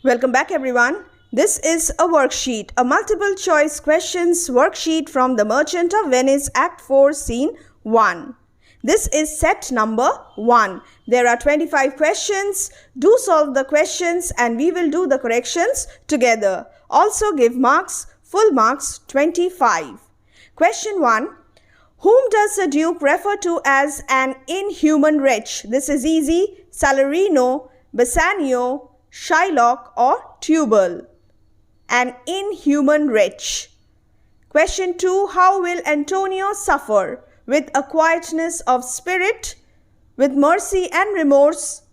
Welcome back everyone. This is a worksheet, a multiple choice questions worksheet from The Merchant of Venice Act 4 Scene 1. This is set number 1. There are 25 questions. Do solve the questions and we will do the corrections together. Also give marks, full marks 25. Question 1. Whom does the Duke refer to as an inhuman wretch? This is easy. Salarino, Bassanio, Shylock or Tubal. An inhuman wretch. Question 2. How will Antonio suffer? With a quietness of spirit, with mercy and remorse,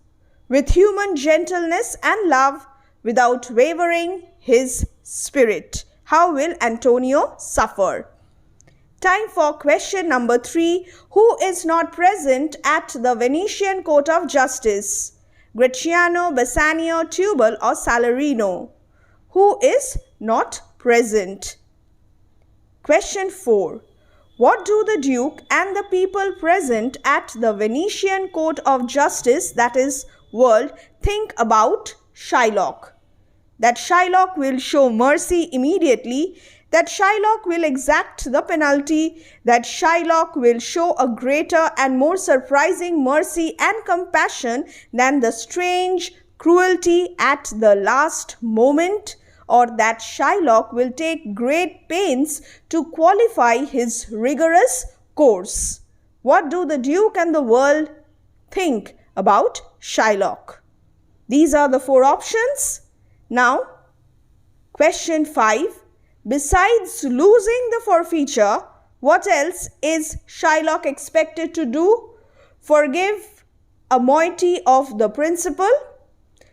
with human gentleness and love, without wavering his spirit. How will Antonio suffer? Time for question number 3. Who is not present at the Venetian Court of Justice? Gratiano, Bassanio, Tubal or Salarino? Who is not present? Question 4. What do the Duke and the people present at the Venetian Court of Justice, that is world, think about Shylock? That Shylock will show mercy immediately, that Shylock will exact the penalty, that Shylock will show a greater and more surprising mercy and compassion than the strange cruelty at the last moment, or that Shylock will take great pains to qualify his rigorous course. What do the Duke and the world think about Shylock? These are the 4 options. Now, question 5. Besides losing the forfeiture, what else is Shylock expected to do? Forgive a moiety of the principal,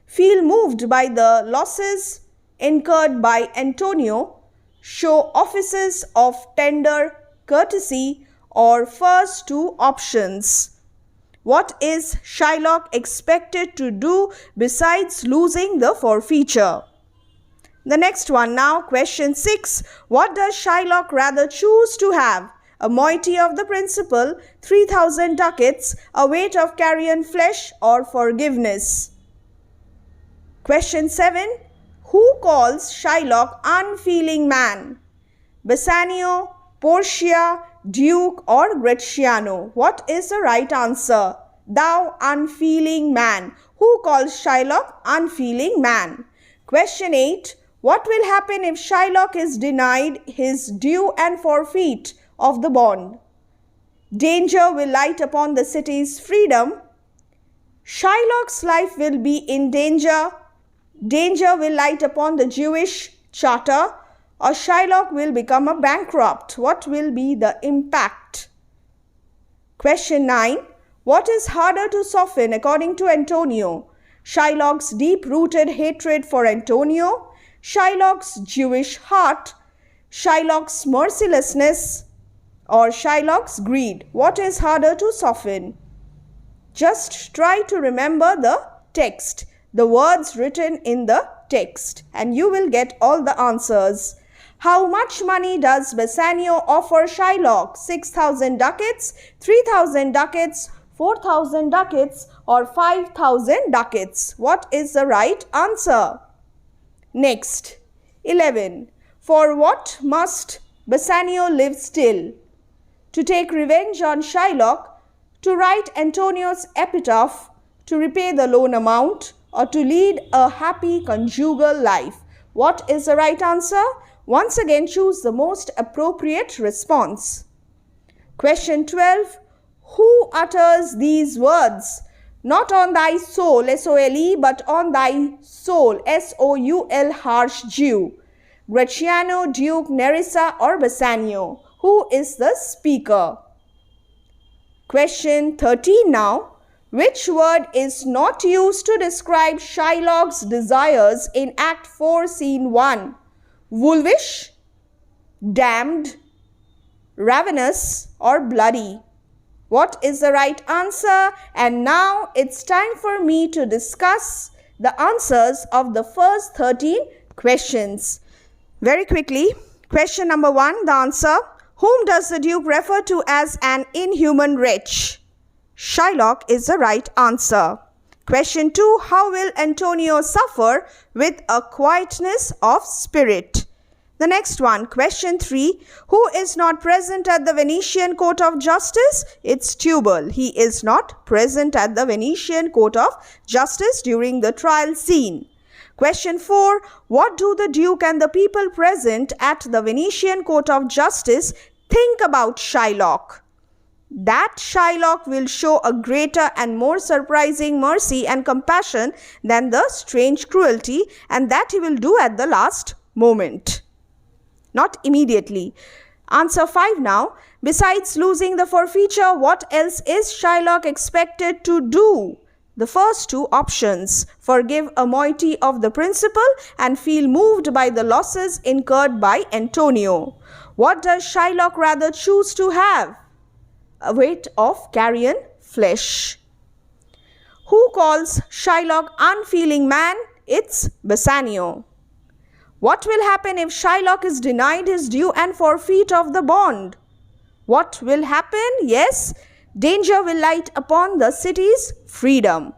feel moved by the losses incurred by Antonio, show offices of tender courtesy, or first 2 options. What is Shylock expected to do besides losing the forfeiture? The next one now, question 6. What does Shylock rather choose to have? A moiety of the principal, 3,000 ducats, a weight of carrion flesh, or forgiveness? Question 7. Who calls Shylock unfeeling man? Bassanio, Partia, Duke or Gratiano? What is the right answer? Thou unfeeling man. Who calls Shylock unfeeling man? Question 8. What will happen if Shylock is denied his due and forfeit of the bond? Danger will light upon the city's freedom. Shylock's life will be in danger. Danger will light upon the Jewish charter, or Shylock will become a bankrupt. What will be the impact? Question 9. What is harder to soften according to Antonio? Shylock's deep-rooted hatred for Antonio, Shylock's Jewish heart, Shylock's mercilessness, or Shylock's greed? What is harder to soften? Just try to remember the text, the words written in the text, and you will get all the answers. How much money does Bassanio offer Shylock? 6,000 ducats, 3,000 ducats, 4,000 ducats or 5,000 ducats? What is the right answer? Next, 11. For what must Bassanio live still? To take revenge on Shylock, to write Antonio's epitaph, to repay the loan amount, or to lead a happy conjugal life? What is the right answer? Once again, choose the most appropriate response. Question 12. Who utters these words? Not on thy soul, S-O-L-E, but on thy soul, S-O-U-L, harsh Jew. Gratiano, Duke, Nerissa or Bassanio? Who is the speaker? Question 13 now. Which word is not used to describe Shylock's desires in Act 4, Scene 1? Wolvish, damned, ravenous or bloody? What is the right answer? And now it's time for me to discuss the answers of the first 13 questions. Very quickly, question number 1, the answer. Whom does the Duke refer to as an inhuman wretch? Shylock is the right answer. Question 2. How will Antonio suffer with a quietness of spirit? The next one, question 3. Who is not present at the Venetian Court of Justice? It's Tubal. He is not present at the Venetian Court of Justice during the trial scene. Question 4. What do the Duke and the people present at the Venetian Court of Justice think about Shylock? That Shylock will show a greater and more surprising mercy and compassion than the strange cruelty, and that he will do at the last moment, not immediately. Answer 5 now. Besides losing the forfeiture, what else is Shylock expected to do? The first two options: forgive a moiety of the principal and feel moved by the losses incurred by Antonio. What does Shylock rather choose to have? A weight of carrion flesh. Who calls Shylock unfeeling man? It's Bassanio. What will happen if Shylock is denied his due and forfeit of the bond? What will happen? Yes, danger will light upon the city's freedom.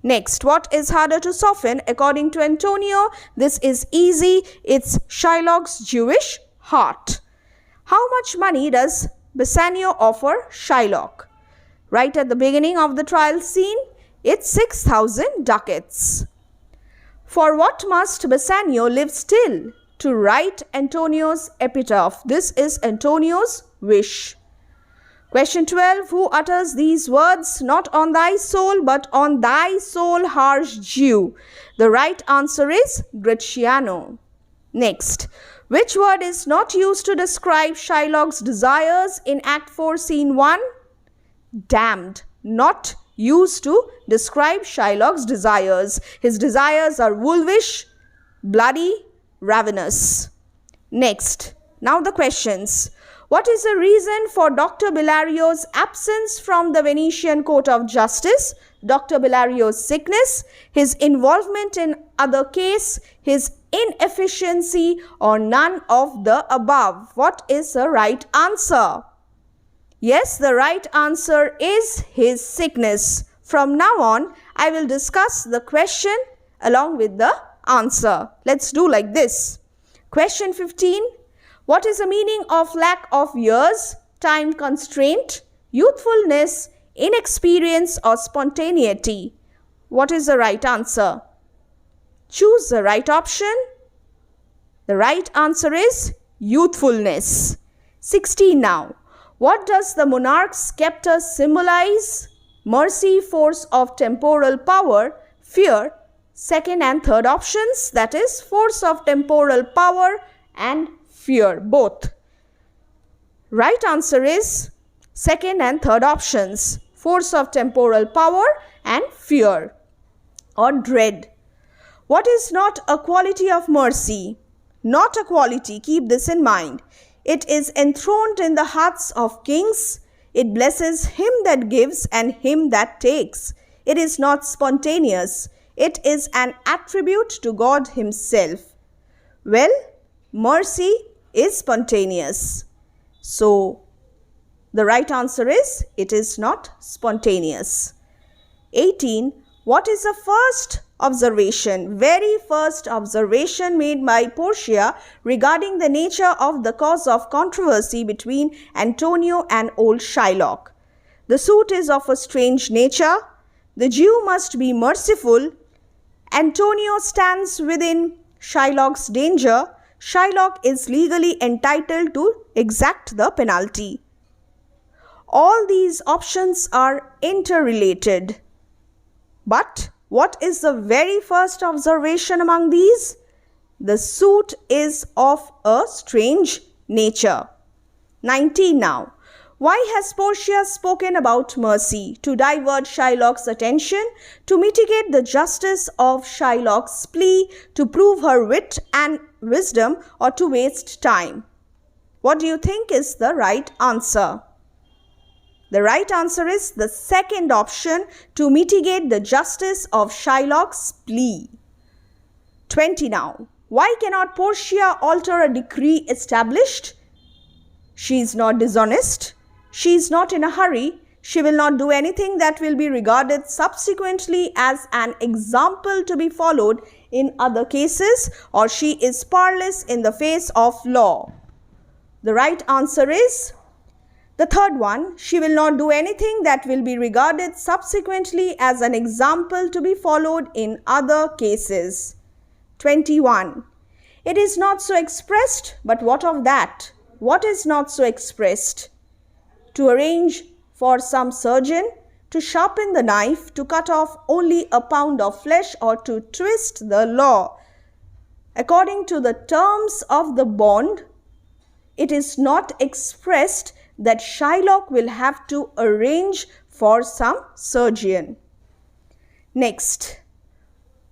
Next, what is harder to soften according to Antonio? This is easy. It's Shylock's Jewish heart. How much money does Bassanio offer Shylock? Right at the beginning of the trial scene, it's 6,000 ducats. For what must Bassanio live still? To write Antonio's epitaph. This is Antonio's wish. Question 12. Who utters these words? Not on thy soul, but on thy soul, harsh Jew. The right answer is Gratiano. Next. Which word is not used to describe Shylock's desires in Act 4, Scene 1? Damned. Not used to describe Shylock's desires. His desires are wolfish, bloody, ravenous. Next. Now the questions. What is the reason for Dr. Bellario's absence from the Venetian Court of Justice? Dr. Bellario's sickness, his involvement in other case, his inefficiency, or none of the above. What is the right answer? Yes, the right answer is his sickness. From now on, I will discuss the question along with the answer. Let's do like this. Question 15. What is the meaning of lack of years, time constraint, youthfulness, inexperience, or spontaneity? What is the right answer? Choose the right option. The right answer is youthfulness. 16 now. What does the monarch's scepter symbolize? Mercy, force of temporal power, fear. Second and third options, that is force of temporal power and fear, both. Right answer is second and third options, force of temporal power and fear or dread. What is not a quality of mercy? Not a quality, keep this in mind. It is enthroned in the hearts of kings. It blesses him that gives and him that takes. It is not spontaneous. It is an attribute to God himself. Well, mercy is spontaneous. So, the right answer is, it is not spontaneous. 18. What is the first observation, very first observation made by Partia regarding the nature of the cause of controversy between Antonio and old Shylock? The suit is of a strange nature. The Jew must be merciful. Antonio stands within Shylock's danger. Shylock is legally entitled to exact the penalty. All these options are interrelated. But what is the very first observation among these? The suit is of a strange nature. 19 now. Why has Partia spoken about mercy? To divert Shylock's attention, to mitigate the justice of Shylock's plea, to prove her wit and wisdom, or to waste time? What do you think is the right answer? The right answer is the second option, to mitigate the justice of Shylock's plea. 20 now. Why cannot Partia alter a decree established? She is not dishonest. She is not in a hurry. She will not do anything that will be regarded subsequently as an example to be followed in other cases, or she is powerless in the face of law. The right answer is the third one. She will not do anything that will be regarded subsequently as an example to be followed in other cases. 21. It is not so expressed, but what of that? What is not so expressed? To arrange for some surgeon to sharpen the knife, to cut off only a pound of flesh, or to twist the law. According to the terms of the bond, it is not expressed that Shylock will have to arrange for some surgeon. Next,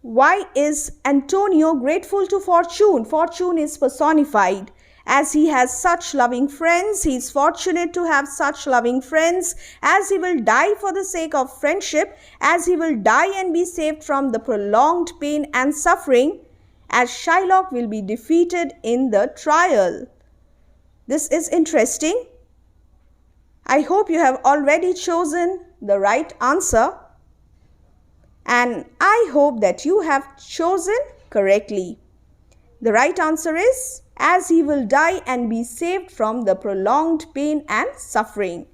why is Antonio grateful to Fortune? Fortune is personified. As he has such loving friends, he is fortunate to have such loving friends, as he will die for the sake of friendship, as he will die and be saved from the prolonged pain and suffering, as Shylock will be defeated in the trial. This is interesting. I hope you have already chosen the right answer, and I hope that you have chosen correctly. The right answer is, as he will die and be saved from the prolonged pain and suffering.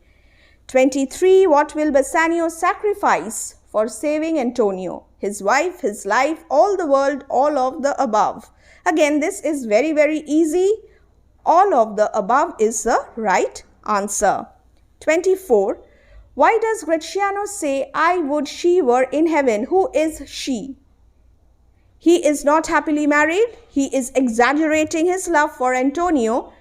23. What will Bassanio sacrifice for saving Antonio? His wife, his life, all the world, all of the above. Again, this is very, very easy. All of the above is the right answer. 24. Why does Gratiano say, I would she were in heaven? Who is she? He is not happily married. He is exaggerating his love for Antonio.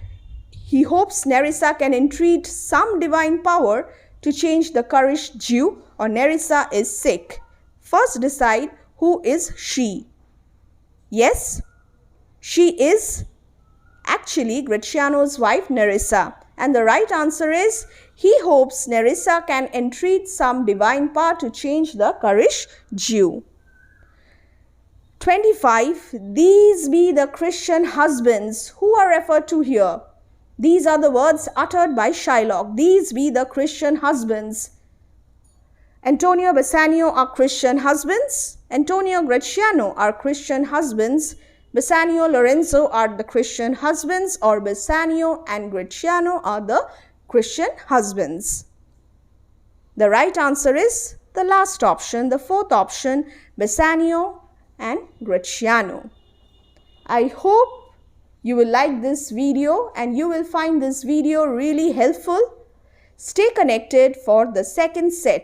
He hopes Nerissa can entreat some divine power to change the currish Jew, or Nerissa is sick. First decide, who is she? Yes, she is actually Gratiano's wife Nerissa. And the right answer is, he hopes Nerissa can entreat some divine power to change the currish Jew. 25. These be the Christian husbands who are referred to here. These are the words uttered by Shylock. These be the Christian husbands. Antonio Bassanio are Christian husbands. Antonio Gratiano are Christian husbands. Bassanio Lorenzo are the Christian husbands, or Bassanio and Gratiano are the Christian husbands. The right answer is the last option, the fourth option, Bassanio and Gratiano. I hope you will like this video and you will find this video really helpful. Stay connected for the second set.